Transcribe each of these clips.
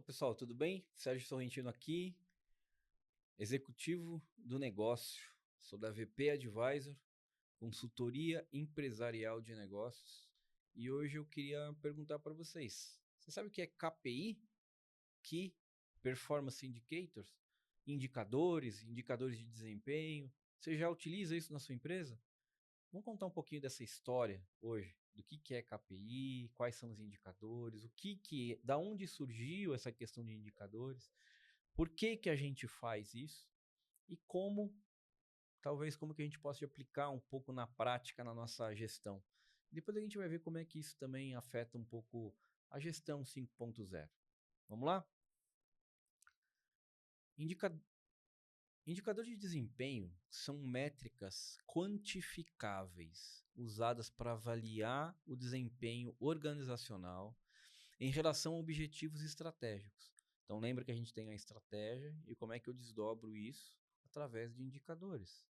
Pessoal, tudo bem? Sérgio Sorrentino aqui, executivo do negócio. Sou da VP Advisor, consultoria empresarial de negócios. E hoje eu queria perguntar para vocês: você sabe o que é KPI? Key Performance Indicators? Indicadores de desempenho. Você já utiliza isso na sua empresa? Vamos contar um pouquinho dessa história hoje, do que é KPI, quais são os indicadores, da onde surgiu essa questão de indicadores, por que a gente faz isso e talvez como que a gente possa aplicar um pouco na prática na nossa gestão. Depois a gente vai ver como é que isso também afeta um pouco a gestão 5.0. Vamos lá? Indica Indicadores de desempenho são métricas quantificáveis usadas para avaliar o desempenho organizacional em relação a objetivos estratégicos. Então lembra que a gente tem a estratégia e como é que eu desdobro isso através de indicadores.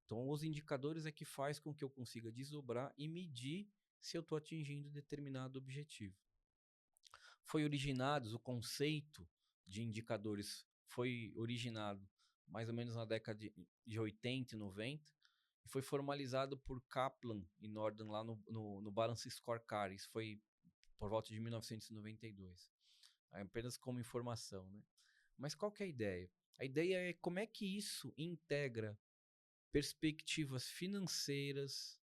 Então os indicadores é que faz com que eu consiga desdobrar e medir se eu estou atingindo determinado objetivo. O conceito de indicadores foi originado mais ou menos na década de 80 e 90, e foi formalizado por Kaplan e Norton lá no Balance Scorecard. Isso foi por volta de 1992. Apenas como informação, né? Mas qual que é a ideia? A ideia é como é que isso integra perspectivas financeiras,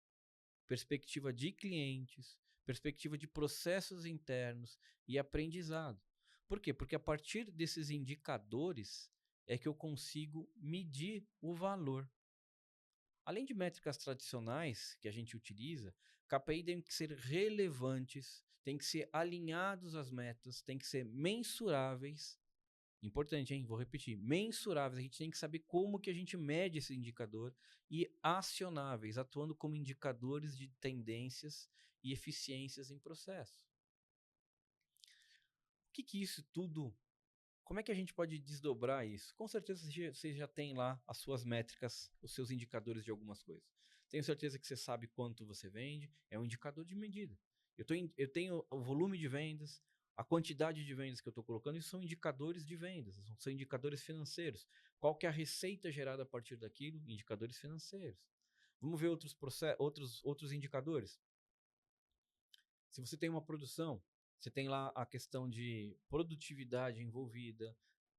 perspectiva de clientes, perspectiva de processos internos e aprendizado. Por quê? Porque a partir desses indicadores é que eu consigo medir o valor. Além de métricas tradicionais que a gente utiliza, KPI tem que ser relevantes, tem que ser alinhados às metas, tem que ser mensuráveis. Importante, hein? Vou repetir. Mensuráveis. A gente tem que saber como que a gente mede esse indicador e acionáveis, atuando como indicadores de tendências e eficiências em processo. O que isso tudo? Como é que a gente pode desdobrar isso? Com certeza você já tem lá as suas métricas, os seus indicadores de algumas coisas. Tenho certeza que você sabe quanto você vende, é um indicador de medida. Eu tenho o volume de vendas, a quantidade de vendas que eu estou colocando, isso são indicadores de vendas, são indicadores financeiros. Qual que é a receita gerada a partir daquilo? Indicadores financeiros. Vamos ver outros indicadores. Se você tem uma produção, você tem lá a questão de produtividade envolvida,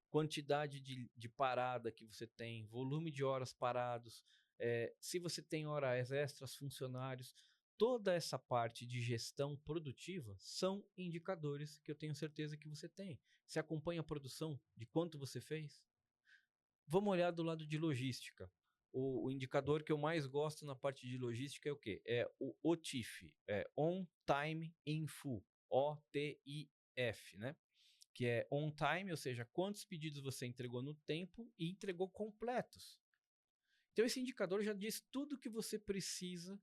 quantidade de parada que você tem, volume de horas parados, se você tem horas extras, funcionários, toda essa parte de gestão produtiva são indicadores que eu tenho certeza que você tem. Você acompanha a produção de quanto você fez? Vamos olhar do lado de logística. O indicador que eu mais gosto na parte de logística é o quê? É o OTIF, On Time in Full, OTIF, né? Que é on time, ou seja, quantos pedidos você entregou no tempo e entregou completos. Então esse indicador já diz tudo o que você precisa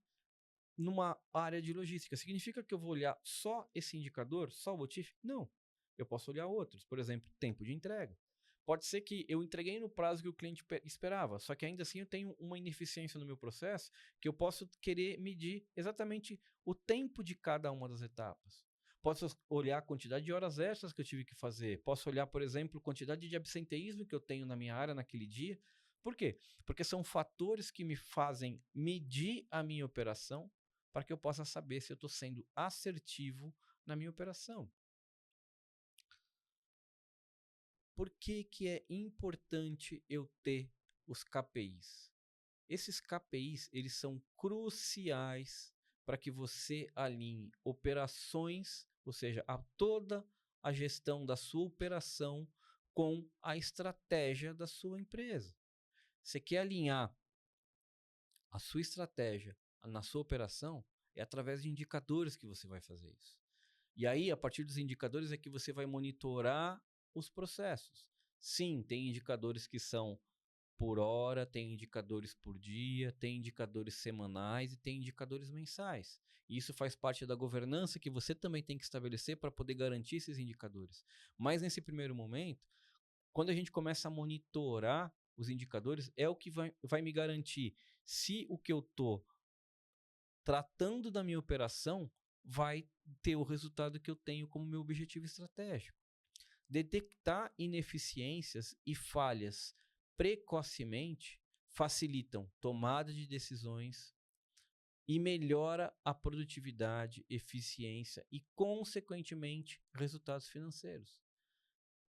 numa área de logística. Significa que eu vou olhar só esse indicador, só o OTIF? Não. Eu posso olhar outros, por exemplo, tempo de entrega. Pode ser que eu entreguei no prazo que o cliente esperava, só que ainda assim eu tenho uma ineficiência no meu processo que eu posso querer medir exatamente o tempo de cada uma das etapas. Posso olhar a quantidade de horas extras que eu tive que fazer. Posso olhar, por exemplo, a quantidade de absenteísmo que eu tenho na minha área naquele dia. Por quê? Porque são fatores que me fazem medir a minha operação para que eu possa saber se eu estou sendo assertivo na minha operação. Por que é importante eu ter os KPIs? Esses KPIs, eles são cruciais para que você alinhe operações, ou seja, toda a gestão da sua operação com a estratégia da sua empresa. Você quer alinhar a sua estratégia na sua operação, é através de indicadores que você vai fazer isso. E aí, a partir dos indicadores, é que você vai monitorar os processos. Sim, tem indicadores que são por hora, tem indicadores por dia, tem indicadores semanais e tem indicadores mensais. E isso faz parte da governança que você também tem que estabelecer para poder garantir esses indicadores. Mas nesse primeiro momento, quando a gente começa a monitorar os indicadores, é o que vai me garantir se o que eu estou tratando da minha operação vai ter o resultado que eu tenho como meu objetivo estratégico. Detectar ineficiências e falhas precocemente facilitam tomada de decisões e melhora a produtividade, eficiência e, consequentemente, resultados financeiros.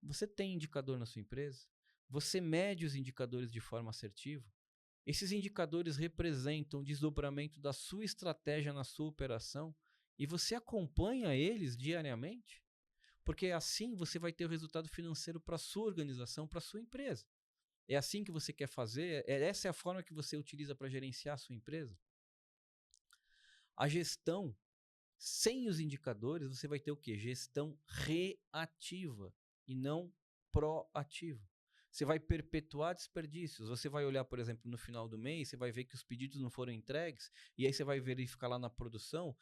Você tem indicador na sua empresa? Você mede os indicadores de forma assertiva? Esses indicadores representam o desdobramento da sua estratégia na sua operação e você acompanha eles diariamente? Porque assim você vai ter o resultado financeiro para a sua organização, para a sua empresa. É assim que você quer fazer? Essa é a forma que você utiliza para gerenciar a sua empresa? A gestão, sem os indicadores, você vai ter o quê? Gestão reativa e não proativa. Você vai perpetuar desperdícios. Você vai olhar, por exemplo, no final do mês, você vai ver que os pedidos não foram entregues, e aí você vai verificar lá na produção,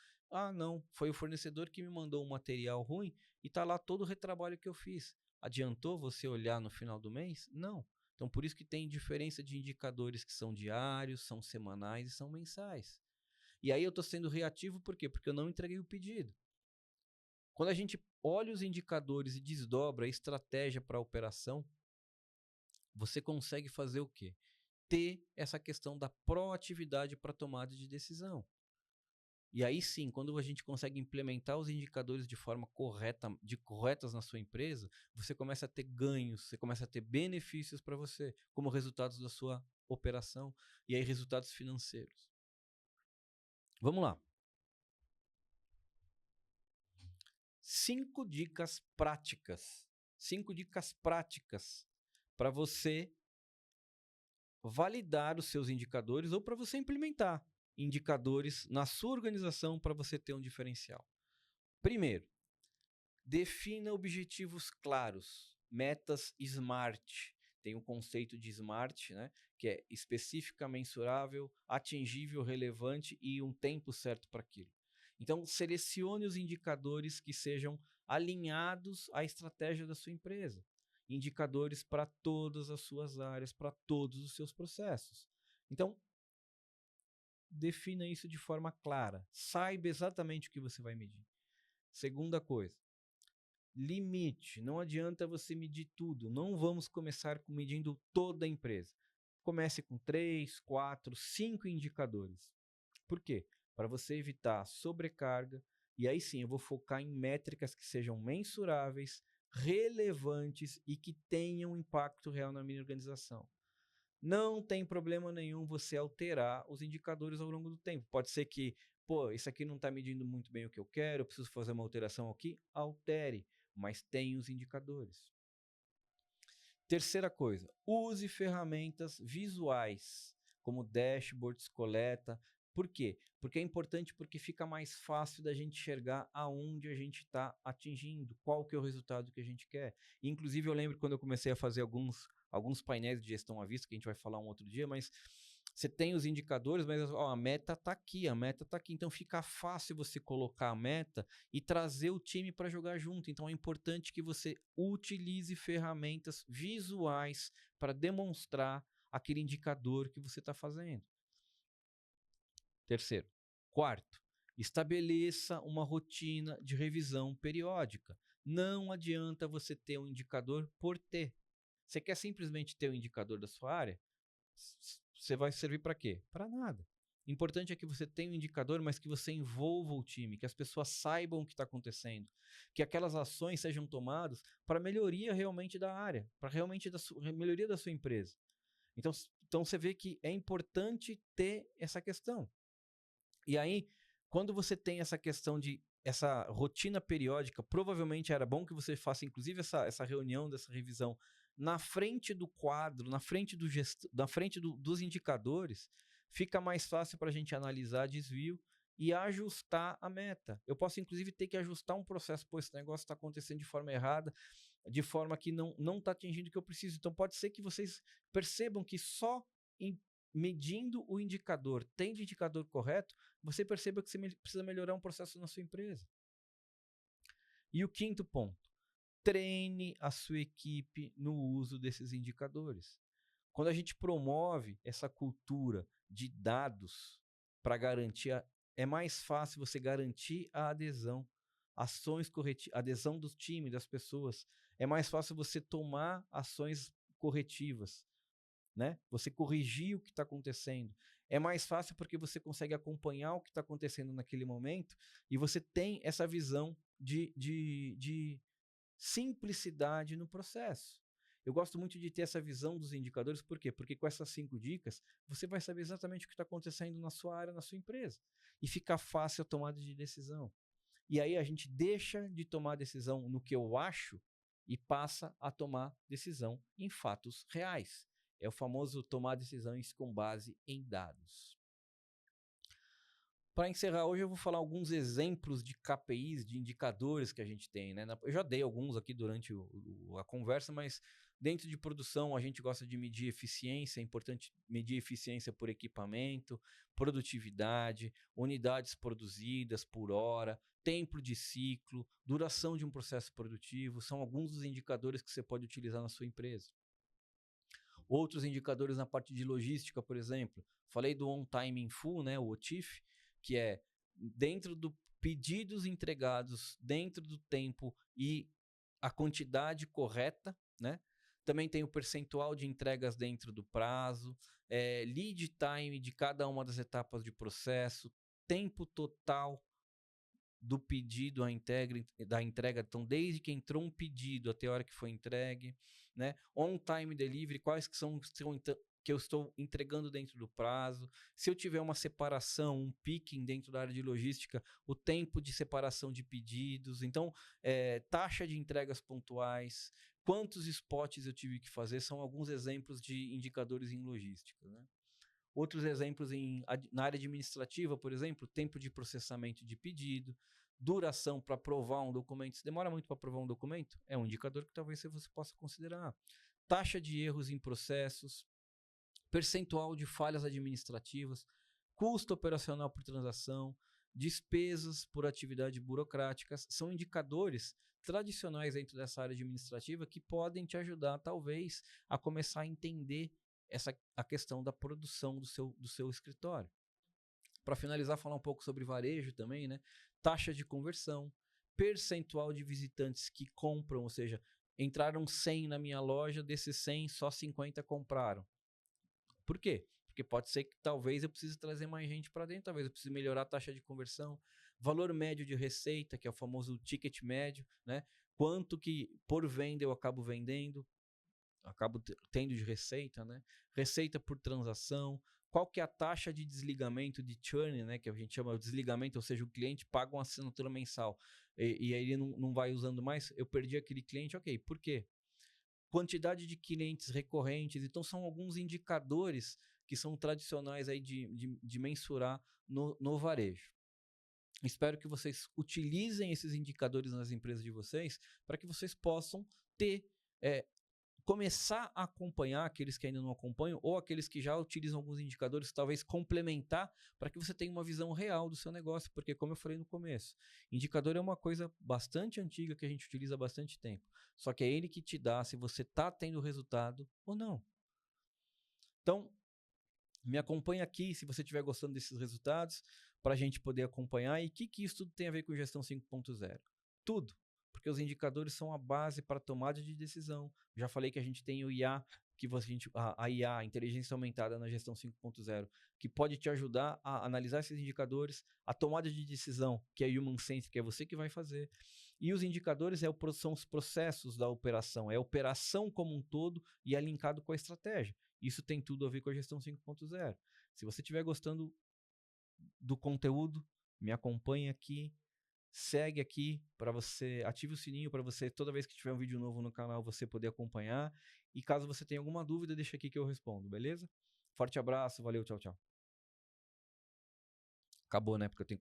não, foi o fornecedor que me mandou um material ruim e está lá todo o retrabalho que eu fiz. Adiantou você olhar no final do mês? Não. Então, por isso que tem diferença de indicadores que são diários, são semanais e são mensais. E aí eu estou sendo reativo por quê? Porque eu não entreguei o pedido. Quando a gente olha os indicadores e desdobra a estratégia para a operação, você consegue fazer o quê? Ter essa questão da proatividade para a tomada de decisão. E aí sim, quando a gente consegue implementar os indicadores de forma corretas na sua empresa, você começa a ter ganhos, você começa a ter benefícios para você, como resultados da sua operação e aí resultados financeiros. Vamos lá. 5 dicas práticas. 5 dicas práticas para você validar os seus indicadores ou para você implementar indicadores na sua organização para você ter um diferencial. Primeiro, defina objetivos claros, metas SMART. Tem o conceito de SMART, né, que é específica, mensurável, atingível, relevante e um tempo certo para aquilo. Então, selecione os indicadores que sejam alinhados à estratégia da sua empresa. Indicadores para todas as suas áreas, para todos os seus processos. Então, defina isso de forma clara. Saiba exatamente o que você vai medir. Segunda coisa, limite. Não adianta você medir tudo. Não vamos começar medindo toda a empresa. Comece com 3, 4, 5 indicadores. Por quê? Para você evitar sobrecarga. E aí sim, eu vou focar em métricas que sejam mensuráveis, relevantes e que tenham impacto real na minha organização. Não tem problema nenhum você alterar os indicadores ao longo do tempo. Pode ser que, isso aqui não está medindo muito bem o que eu quero, eu preciso fazer uma alteração aqui. Altere, mas tenha os indicadores. Terceira coisa, use ferramentas visuais, como dashboards, coleta. Por quê? Porque é importante porque fica mais fácil da gente enxergar aonde a gente está atingindo, qual que é o resultado que a gente quer. Inclusive, eu lembro quando eu comecei a fazer alguns painéis de gestão à vista, que a gente vai falar um outro dia, mas você tem os indicadores, mas a meta está aqui, a meta está aqui. Então fica fácil você colocar a meta e trazer o time para jogar junto. Então é importante que você utilize ferramentas visuais para demonstrar aquele indicador que você está fazendo. Terceiro. Quarto, estabeleça uma rotina de revisão periódica. Não adianta você ter um indicador por ter. Você quer simplesmente ter um indicador da sua área? Você vai servir para quê? Para nada. O importante é que você tenha um indicador, mas que você envolva o time, que as pessoas saibam o que está acontecendo, que aquelas ações sejam tomadas para melhoria realmente da área, para realmente melhoria da sua empresa. Então você vê que é importante ter essa questão. E aí, quando você tem essa questão de essa rotina periódica, provavelmente era bom que você faça, inclusive, essa reunião, dessa revisão, na frente do quadro, na frente dos indicadores, fica mais fácil para a gente analisar desvio e ajustar a meta. Eu posso, inclusive, ter que ajustar um processo, esse negócio está acontecendo de forma errada, de forma que não está atingindo o que eu preciso. Então, pode ser que vocês percebam que só medindo o indicador, tendo o indicador correto, você perceba que você precisa melhorar um processo na sua empresa. E o quinto ponto, treine a sua equipe no uso desses indicadores. Quando a gente promove essa cultura de dados para garantir, é mais fácil você garantir a adesão ações corretivas, adesão do time, das pessoas. É mais fácil você tomar ações corretivas, né? Você corrigir o que está acontecendo. É mais fácil porque você consegue acompanhar o que está acontecendo naquele momento e você tem essa visão de simplicidade no processo. Eu gosto muito de ter essa visão dos indicadores, por quê? Porque com essas 5 dicas, você vai saber exatamente o que está acontecendo na sua área, na sua empresa. E fica fácil a tomada de decisão. E aí a gente deixa de tomar decisão no que eu acho e passa a tomar decisão em fatos reais. É o famoso tomar decisões com base em dados. Para encerrar hoje, eu vou falar alguns exemplos de KPIs, de indicadores que a gente tem, né? Eu já dei alguns aqui durante a conversa, mas dentro de produção a gente gosta de medir eficiência, é importante medir eficiência por equipamento, produtividade, unidades produzidas por hora, tempo de ciclo, duração de um processo produtivo, são alguns dos indicadores que você pode utilizar na sua empresa. Outros indicadores na parte de logística, por exemplo, falei do On Time in Full, né, o OTIF, que é dentro do pedidos entregados dentro do tempo e a quantidade correta, né? Também tem o percentual de entregas dentro do prazo, lead time de cada uma das etapas de processo, tempo total do pedido da entrega, então desde que entrou um pedido até a hora que foi entregue, né? On time delivery, quais que são que eu estou entregando dentro do prazo. Se eu tiver uma separação, um picking dentro da área de logística, o tempo de separação de pedidos. Então, taxa de entregas pontuais, quantos spots eu tive que fazer, são alguns exemplos de indicadores em logística, né? Outros exemplos na área administrativa, por exemplo, tempo de processamento de pedido, duração para aprovar um documento. Se demora muito para aprovar um documento, é um indicador que talvez você possa considerar. Taxa de erros em processos, percentual de falhas administrativas, custo operacional por transação, despesas por atividade burocráticas, são indicadores tradicionais dentro dessa área administrativa que podem te ajudar, talvez, a começar a entender a questão da produção do seu escritório. Para finalizar, falar um pouco sobre varejo também, né? Taxa de conversão, percentual de visitantes que compram, ou seja, entraram 100 na minha loja, desses 100, só 50 compraram. Por quê? Porque pode ser que talvez eu precise trazer mais gente para dentro, talvez eu precise melhorar a taxa de conversão, valor médio de receita, que é o famoso ticket médio, né? Quanto que por venda eu acabo vendendo, acabo tendo de receita, né? Receita por transação, qual que é a taxa de desligamento de churn, né? Que a gente chama de desligamento, ou seja, o cliente paga uma assinatura mensal e aí ele não vai usando mais, eu perdi aquele cliente, ok, por quê? Quantidade de clientes recorrentes, então são alguns indicadores que são tradicionais aí de mensurar no varejo. Espero que vocês utilizem esses indicadores nas empresas de vocês para que vocês possam ter começar a acompanhar aqueles que ainda não acompanham ou aqueles que já utilizam alguns indicadores, talvez complementar para que você tenha uma visão real do seu negócio, porque como eu falei no começo, indicador é uma coisa bastante antiga que a gente utiliza há bastante tempo, só que é ele que te dá se você está tendo resultado ou não. Então, me acompanha aqui se você estiver gostando desses resultados, para a gente poder acompanhar. E o que isso tudo tem a ver com gestão 5.0? Tudo, porque os indicadores são a base para a tomada de decisão. Já falei que a gente tem o IA, a IA, a inteligência aumentada na gestão 5.0, que pode te ajudar a analisar esses indicadores, a tomada de decisão, que é Human Centric, que é você que vai fazer. E os indicadores são os processos da operação, é a operação como um todo e é linkado com a estratégia. Isso tem tudo a ver com a gestão 5.0. Se você estiver gostando do conteúdo, me acompanhe aqui, segue aqui para você, ative o sininho para você, toda vez que tiver um vídeo novo no canal, você poder acompanhar. E caso você tenha alguma dúvida, deixa aqui que eu respondo, beleza? Forte abraço, valeu, tchau, tchau. Acabou, né? Porque eu tenho